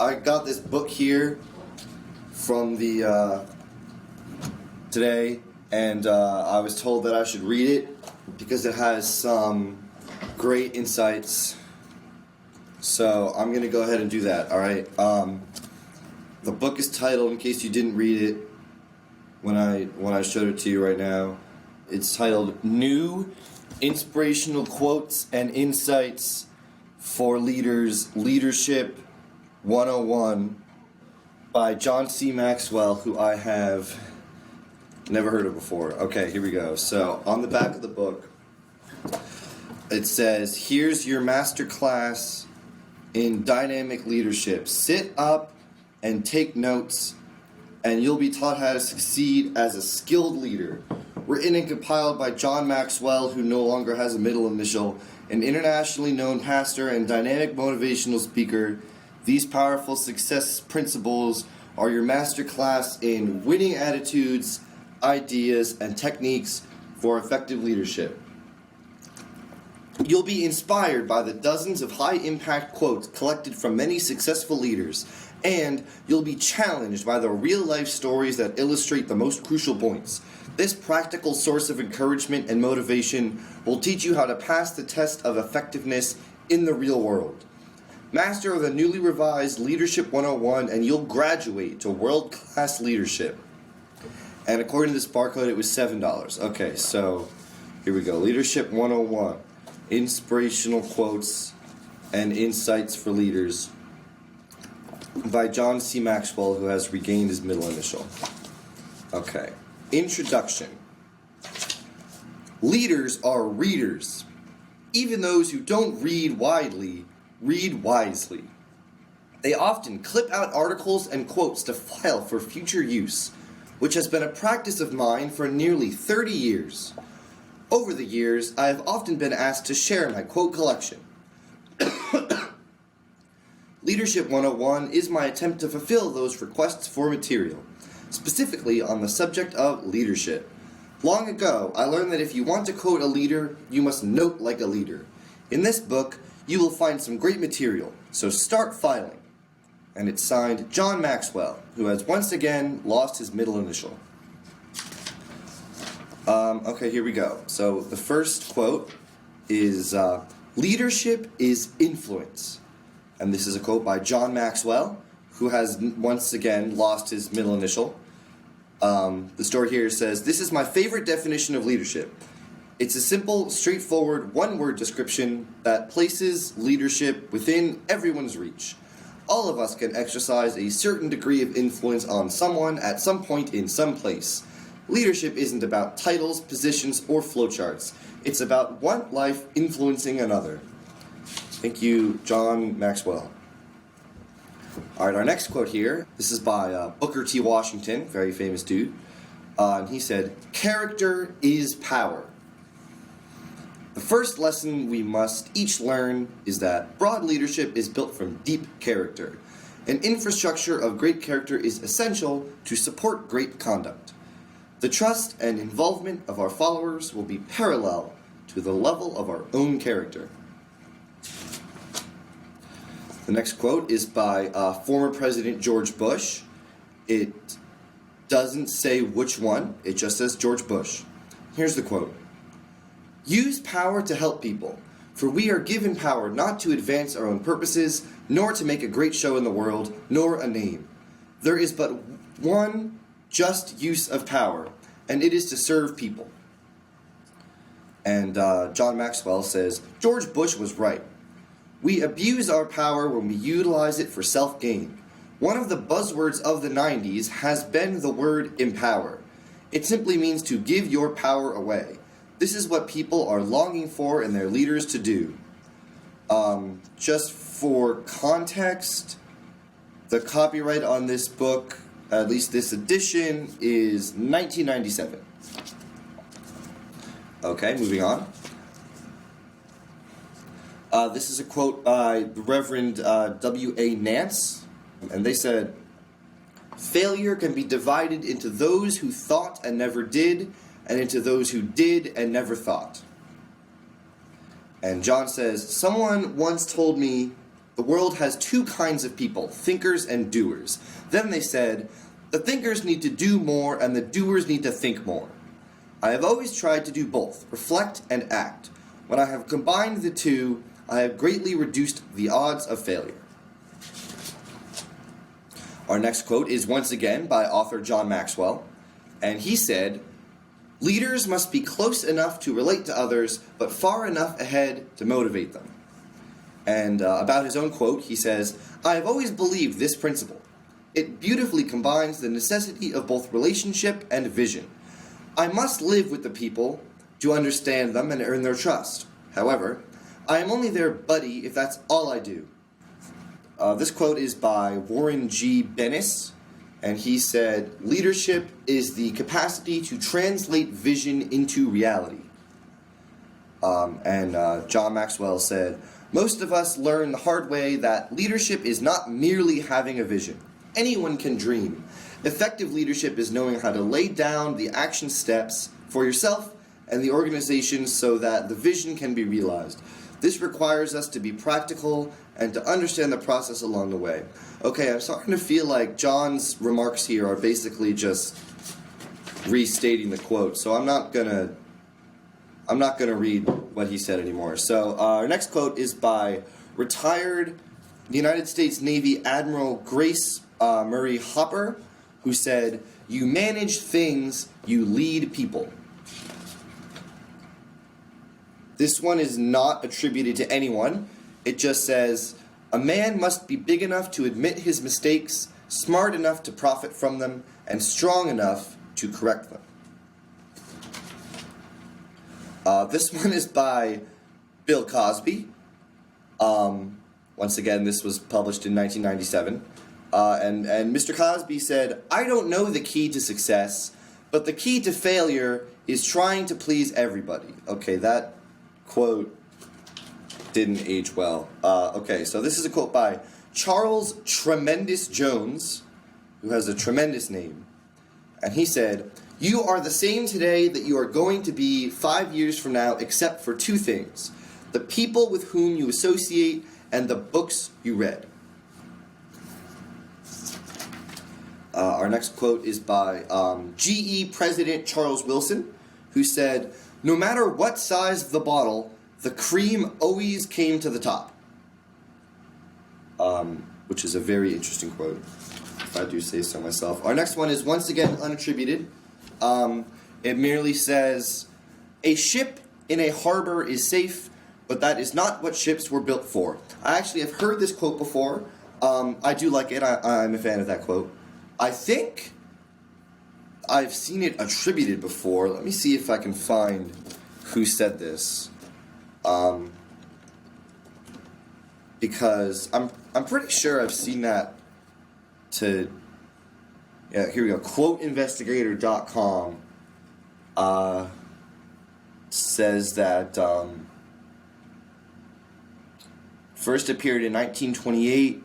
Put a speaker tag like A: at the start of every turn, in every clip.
A: I got this book here from the today, and I was told that I should read it because it has some great insights. So I'm gonna go ahead and do that. All right. The book is titled, in case you didn't read it when I showed it to you right now, it's titled "New Inspirational Quotes and Insights for Leaders: Leadership 101" by John C. Maxwell, who I have never heard of before. Okay, here we go. So on the back of the book, it says, "Here's your master class in dynamic leadership. Sit up and take notes, and you'll be taught how to succeed as a skilled leader." Written and compiled by John Maxwell, who no longer has a middle initial, an internationally known pastor and dynamic motivational speaker. These powerful success principles are your master class in winning attitudes, ideas, and techniques for effective leadership. You'll be inspired by the dozens of high-impact quotes collected from many successful leaders, and you'll be challenged by the real-life stories that illustrate the most crucial points. This practical source of encouragement and motivation will teach you how to pass the test of effectiveness in the real world. Master of the newly revised Leadership 101, and you'll graduate to world-class leadership. And according to this barcode, it was $7. Okay, so here we go. Leadership 101. Inspirational Quotes and Insights for Leaders by John C. Maxwell, who has regained his middle initial. Okay. Introduction. Leaders are readers. Even those who don't read widely, read wisely. They often clip out articles and quotes to file for future use, which has been a practice of mine for nearly 30 years. Over the years, I have often been asked to share my quote collection. Leadership 101 is my attempt to fulfill those requests for material, specifically on the subject of leadership. Long ago, I learned that if you want to quote a leader, you must note like a leader. In this book, you will find some great material, so start filing. And it's signed John Maxwell, who has once again lost his middle initial. Okay, here we go. So the first quote is, "Leadership is influence." And this is a quote by John Maxwell, who has once again lost his middle initial. The story here says, "This is my favorite definition of leadership. It's a simple, straightforward, one-word description that places leadership within everyone's reach. All of us can exercise a certain degree of influence on someone at some point in some place. Leadership isn't about titles, positions, or flowcharts. It's about one life influencing another." Thank you, John Maxwell. All right, our next quote here, this is by Booker T. Washington, very famous dude. And he said, "Character is power." The first lesson we must each learn is that broad leadership is built from deep character. An infrastructure of great character is essential to support great conduct. The trust and involvement of our followers will be parallel to the level of our own character. The next quote is by former President George Bush. It doesn't say which one, it just says George Bush. Here's the quote. "Use power to help people, for we are given power not to advance our own purposes, nor to make a great show in the world, nor a name. There is but one just use of power, and it is to serve people." And John Maxwell says, "George Bush was right. We abuse our power when we utilize it for self-gain. One of the buzzwords of the 90s has been the word empower. It simply means to give your power away. This is what people are longing for in their leaders to do." Just for context, the copyright on this book, at least this edition, is 1997. Okay, moving on. This is a quote by the Reverend W.A. Nance, and they said, "Failure can be divided into those who thought and never did, and into those who did and never thought." And John says, "Someone once told me the world has two kinds of people, thinkers and doers. Then they said, the thinkers need to do more and the doers need to think more. I have always tried to do both, reflect and act. When I have combined the two, I have greatly reduced the odds of failure. Our next quote is once again by author John Maxwell, and he said, leaders must be close enough to relate to others, but far enough ahead to motivate them. And about his own quote, he says, I have always believed this principle. It beautifully combines the necessity of both relationship and vision. I must live with the people to understand them and earn their trust. However, I am only their buddy if that's all I do. This quote is by Warren G. Bennis, and he said, leadership is the capacity to translate vision into reality. John Maxwell said, most of us learn the hard way that leadership is not merely having a vision. Anyone can dream. Effective leadership is knowing how to lay down the action steps for yourself and the organization so that the vision can be realized. This requires us to be practical and to understand the process along the way. Okay, I'm starting to feel like John's remarks here are basically just restating the quote, so I'm not gonna read what he said anymore. So our next quote is by retired United States Navy Admiral Grace Murray Hopper, who said, you manage things, you lead people. This one is not attributed to anyone. It just says, a man must be big enough to admit his mistakes, smart enough to profit from them, and strong enough to correct them. This one is by Bill Cosby. Once again, this was published in 1997. And Mr. Cosby said, I don't know the key to success, but the key to failure is trying to please everybody. Okay, that quote didn't age well. Okay, so this is a quote by Charles Tremendous Jones, who has a tremendous name. And he said, you are the same today that you are going to be 5 years from now, except for two things: the people with whom you associate and the books you read. Our next quote is by GE President Charles Wilson, who said, no matter what size the bottle, the cream always came to the top. Which is a very interesting quote, if I do say so myself. Our next one is once again unattributed. It merely says, a ship in a harbor is safe, but that is not what ships were built for. I actually have heard this quote before. I do like it. I'm a fan of that quote. I think I've seen it attributed before. Let me see if I can find who said this. Because I'm pretty sure I've seen that to... Yeah, here we go. QuoteInvestigator.com says that first appeared in 1928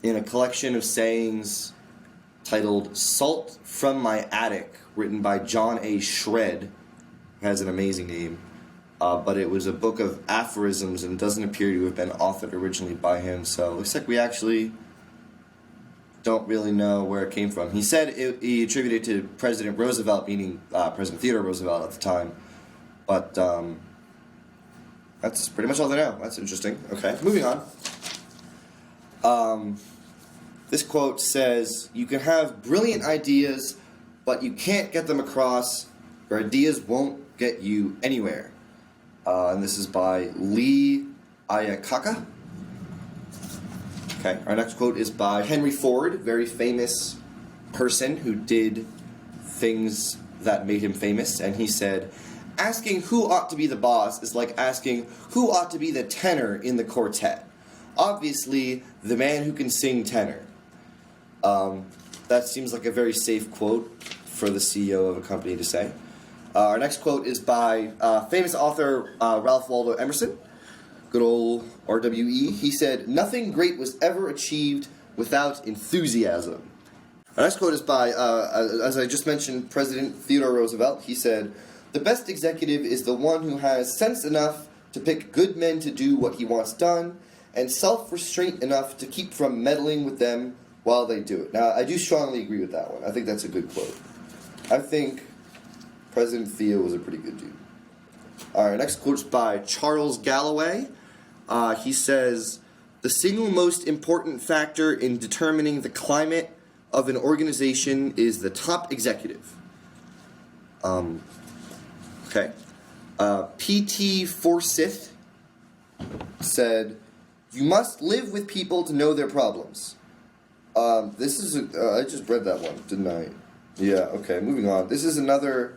A: in a collection of sayings titled Salt from My Attic, written by John A. Shred, who has an amazing name. But it was a book of aphorisms and doesn't appear to have been authored originally by him, so it looks like we actually don't really know where it came from. He said he attributed it to President Roosevelt, meaning President Theodore Roosevelt at the time. But that's pretty much all they know. That's interesting. Okay, moving on. This quote says, you can have brilliant ideas, but you can't get them across. Your ideas won't get you anywhere. And this is by Lee Iacocca. Okay, our next quote is by Henry Ford, very famous person who did things that made him famous, and he said, asking who ought to be the boss is like asking who ought to be the tenor in the quartet. Obviously, the man who can sing tenor. That seems like a very safe quote for the CEO of a company to say. Our next quote is by famous author Ralph Waldo Emerson. Good old RWE. He said, nothing great was ever achieved without enthusiasm. Our next quote is by, as I just mentioned, President Theodore Roosevelt. He said, the best executive is the one who has sense enough to pick good men to do what he wants done, and self-restraint enough to keep from meddling with them while they do it. Now, I do strongly agree with that one. I think that's a good quote. I think President Theo was a pretty good dude. All right, next quote's by Charles Galloway. He says, "The single most important factor in determining the climate of an organization is the top executive." Okay. P.T. Forsyth said, "You must live with people to know their problems." This is I just read that one, didn't I? Yeah. Okay. Moving on. This isn't a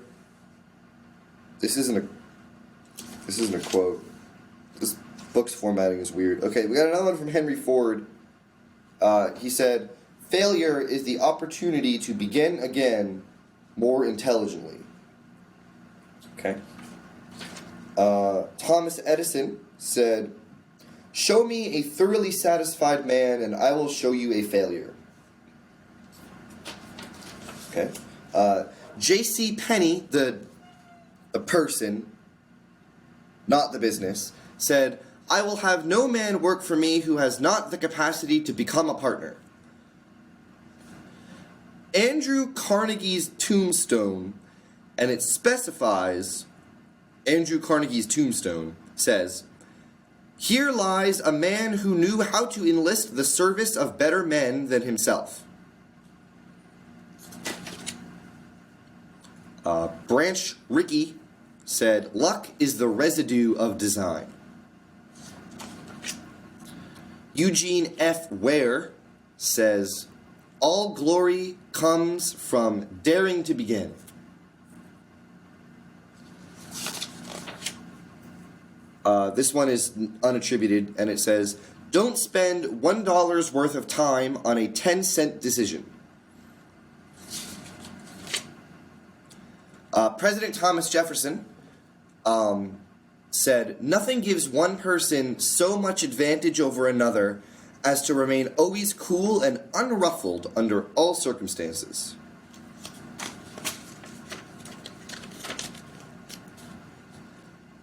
A: quote. This book's formatting is weird. Okay, we got another one from Henry Ford. He said, "Failure is the opportunity to begin again more intelligently." Okay. Thomas Edison said, "Show me a thoroughly satisfied man and I will show you a failure." Okay. J.C. Penney, the person, not the business, said, "I will have no man work for me who has not the capacity to become a partner." Andrew Carnegie's tombstone, and it specifies, Andrew Carnegie's tombstone says, "Here lies a man who knew how to enlist the service of better men than himself." Branch Rickey said, "Luck is the residue of design." Eugene F. Ware says, "All glory comes from daring to begin." This one is unattributed, and it says, "Don't spend $1 worth of time on a 10-cent decision." President Thomas Jefferson said, "Nothing gives one person so much advantage over another as to remain always cool and unruffled under all circumstances."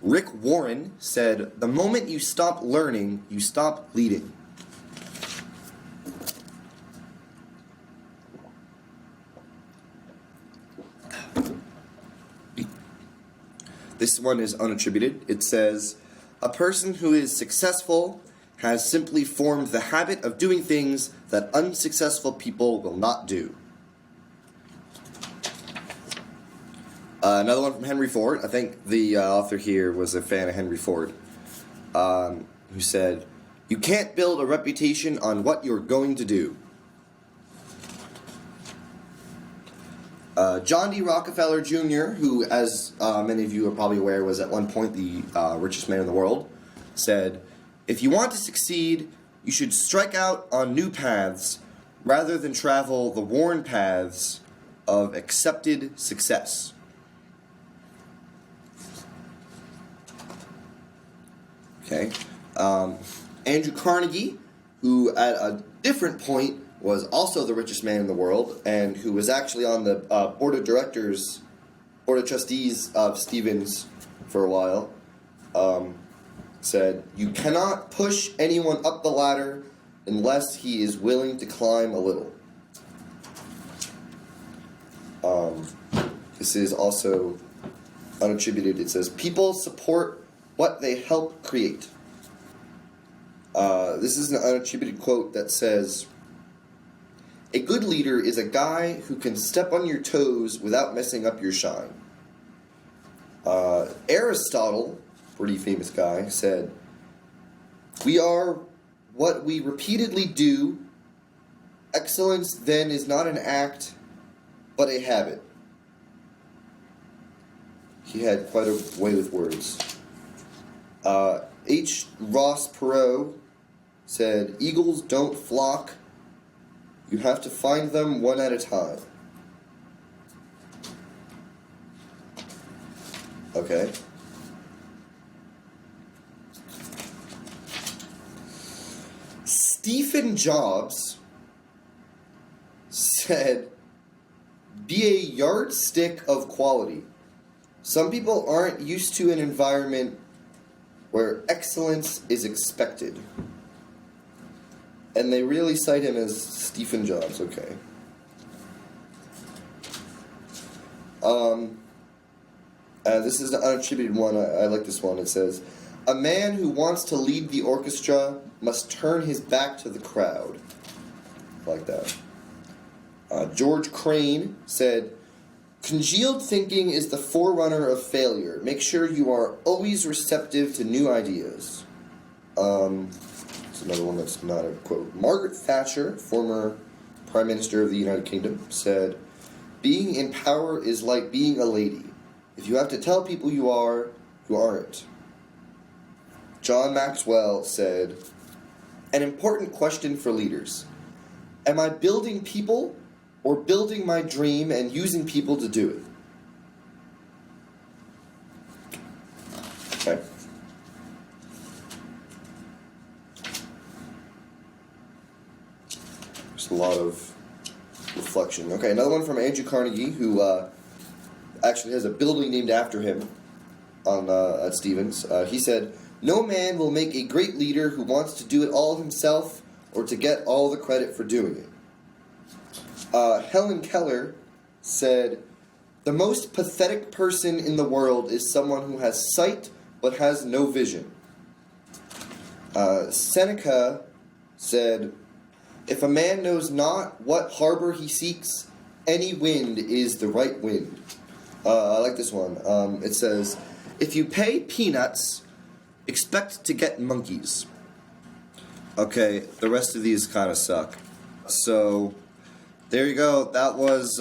A: Rick Warren said, "The moment you stop learning, you stop leading." This one is unattributed. It says, "A person who is successful has simply formed the habit of doing things that unsuccessful people will not do." Another one from Henry Ford. I think the author here was a fan of Henry Ford, who said, "You can't build a reputation on what you're going to do." John D. Rockefeller Jr., who, as many of you are probably aware, was at one point the richest man in the world, said, "If you want to succeed, you should strike out on new paths rather than travel the worn paths of accepted success." Okay. Andrew Carnegie, who at a different point was also the richest man in the world, and who was actually on the board of trustees of Stevens for a while, said, "You cannot push anyone up the ladder unless he is willing to climb a little." This is also unattributed. It says, "People support what they help create." This is an unattributed quote that says, "A good leader is a guy who can step on your toes without messing up your shine." Aristotle, pretty famous guy, said, "We are what we repeatedly do. Excellence then is not an act, but a habit." He had quite a way with words. H. Ross Perot said, "Eagles don't flock. You have to find them one at a time." Okay. Stephen Jobs said, "Be a yardstick of quality. Some people aren't used to an environment where excellence is expected." And they really cite him as Stephen Jobs, okay. This is an unattributed one. I like this one. It says, "A man who wants to lead the orchestra must turn his back to the crowd." I like that. George Crane said, "Congealed thinking is the forerunner of failure. Make sure you are always receptive to new ideas." It's another one that's not a quote. Margaret Thatcher, former Prime Minister of the United Kingdom, said, "Being in power is like being a lady. If you have to tell people you are, you aren't." John Maxwell said, "An important question for leaders. Am I building people or building my dream and using people to do it?" Okay. There's a lot of reflection. Okay, another one from Andrew Carnegie, who actually has a building named after him on at Stevens. He said, "No man will make a great leader who wants to do it all himself or to get all the credit for doing it." Helen Keller said, "The most pathetic person in the world is someone who has sight but has no vision." Seneca said, "If a man knows not what harbor he seeks, any wind is the right wind." I like this one. It says, "If you pay peanuts, expect to get monkeys." Okay, the rest of these kind of suck. So, there you go. That was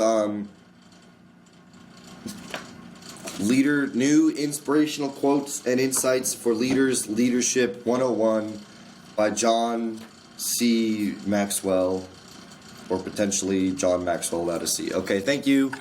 A: new inspirational quotes and insights for leaders, Leadership 101 by John C. Maxwell, or potentially John Maxwell without a C. Okay, thank you.